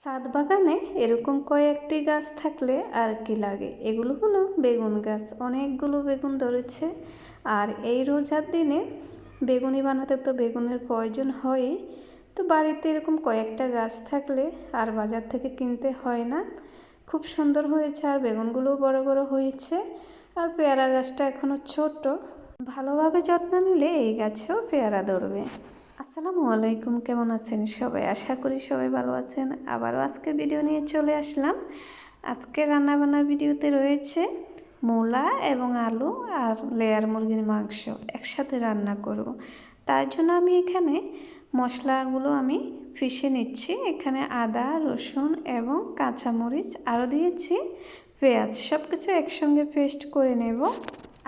ছাদ বাগানে এরকম কয়েকটি গাছ থাকলে আর কি লাগে। এগুলো হলো বেগুন গাছ, অনেকগুলো বেগুন ধরেছে। আর এই রোজার দিনে বেগুনি বানাতে তো বেগুনের প্রয়োজন হয়ই। তো বাড়িতে এরকম কয়েকটা গাছ থাকলে আর বাজার থেকে কিনতে হয় না। খুব সুন্দর হয়েছে, আর বেগুনগুলোও বড় বড় হয়েছে। আর পেয়ারা গাছটা এখনও ছোট, ভালোভাবে যত্ন নিলে এই গাছেও পেয়ারা ধরবে। আসসালামু আলাইকুম, কেমন আছেন সবাই? আশা করি সবাই ভালো আছেন। আবারও আজকের ভিডিও নিয়ে চলে আসলাম। আজকে রান্নাবান্নার ভিডিওতে রয়েছে মূলা এবং আলু আর লেয়ার মুরগির মাংস একসাথে রান্না করব। তার জন্য আমি এখানে মশলাগুলো পিষে নিচ্ছি। এখানে আদা, রসুন এবং কাঁচামরিচ আরও দিয়েছি পেঁয়াজ, সব কিছু একসঙ্গে পেস্ট করে নেব।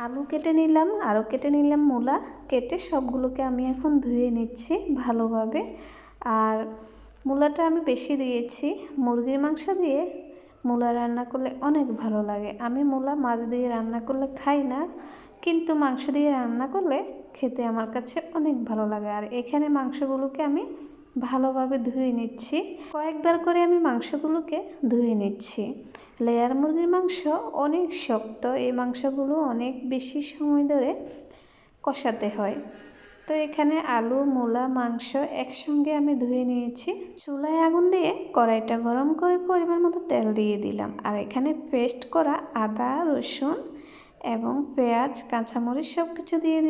আলু কেটে নিলাম, আরও কেটে নিলাম মূলা। কেটে সবগুলোকে আমি এখন ধুয়ে নিচ্ছি ভালোভাবে। আর মূলাটা আমি বেশি দিয়েছি। মুরগির মাংস দিয়ে মূলা রান্না করলে অনেক ভালো লাগে। আমি মূলা মাছ দিয়ে রান্না করলে খাই না, কিন্তু মাংস দিয়ে রান্না করলে খেতে আমার কাছে অনেক ভালো লাগে। আর এখানে মাংসগুলোকে আমি ভালোভাবে ধুয়ে নিচ্ছি। কয়েকবার করে আমি মাংসগুলোকে ধুয়ে নিচ্ছি। লেয়ার মুরগির মাংস অনেক শক্ত, এই মাংসগুলো অনেক বেশি সময় ধরে কষাতে হয়। তো এখানে আলু, মূলা, মাংস একসঙ্গে আমি ধুয়ে নিয়েছি। চুলায় আগুন দিয়ে কড়াইটা গরম করে পরিমাণ মতো তেল দিয়ে দিলাম। আর এখানে পেস্ট করা আদা, রসুন এবং পেঁয়াজ, কাঁচামরিচ সব কিছু দিয়ে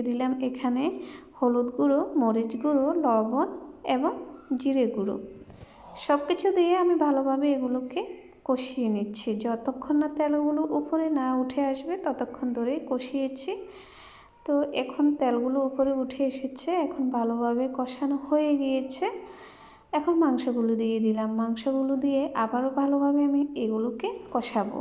দিলাম এখানে হলুদ গুঁড়ো, মরিচ গুঁড়ো, লবণ এবং জিরে গুঁড়ো। সব কিছু দিয়ে আমি ভালোভাবে এগুলোকে কষিয়ে নিচ্ছি। যতক্ষণ না তেলগুলো উপরে না উঠে আসবে ততক্ষণ ধরেই কষিয়েছি। তো এখন তেলগুলো উপরে উঠে এসেছে, এখন ভালোভাবে কষানো হয়ে গিয়েছে। এখন মাংসগুলো দিয়ে দিলাম। মাংসগুলো দিয়ে আবারও ভালোভাবে আমি এগুলোকে কষাবো।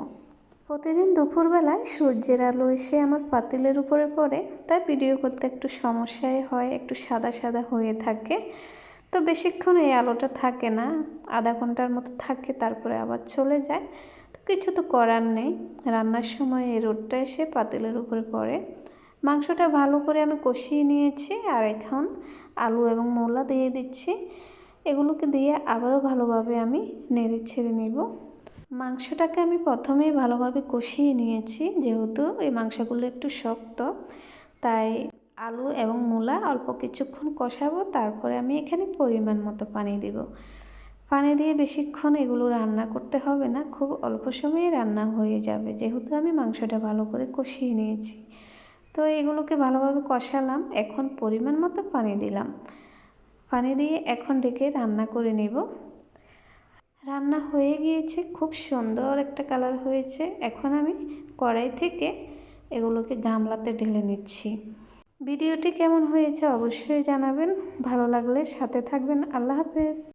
প্রতিদিন দুপুরবেলায় সূর্যের আলো এসে আমার পাতিলের উপরে পড়ে, তাই ভিডিও করতে একটু সমস্যাই হয়, একটু সাদা সাদা হয়ে থাকে। তো বেশিক্ষণ এই আলোটা থাকে না, আধা ঘন্টার মতো থাকে, তারপরে আবার চলে যায়। তো কিছু তো করার নেই, রান্নার সময় এই রোদটা এসে পাতিলের উপরে পড়ে। মাংসটা ভালো করে আমি কষিয়ে নিয়েছি। আর এখন আলু এবং মূলা দিয়ে দিচ্ছি। এগুলোকে দিয়ে আবারও ভালোভাবে আমি নেড়ে ছেড়ে নেব। মাংসটাকে আমি প্রথমেই ভালোভাবে কষিয়ে নিয়েছি, যেহেতু এই মাংসগুলো একটু শক্ত, তাই আলু এবং মূলা অল্প কিছুক্ষণ কষাবো। তারপরে আমি এখানে পরিমাণ মতো পানি দেব। পানি দিয়ে বেশিক্ষণ এগুলো রান্না করতে হবে না, খুব অল্প সময়ে রান্না হয়ে যাবে, যেহেতু আমি মাংসটা ভালো করে কষিয়ে নিয়েছি। তো এগুলোকে ভালোভাবে কষালাম, এখন পরিমাণ মতো পানি দিলাম। পানি দিয়ে এখন ঢেকে রান্না করে নেব। রান্না হয়ে গিয়েছে, খুব সুন্দর একটা কালার হয়েছে। এখন আমি কড়াই থেকে এগুলোকে গামলাতে ঢেলে নিচ্ছি। ভিডিওটি কেমন হয়েছে অবশ্যই জানাবেন। ভালো লাগলে সাথে থাকবেন। আল্লাহ হাফেজ।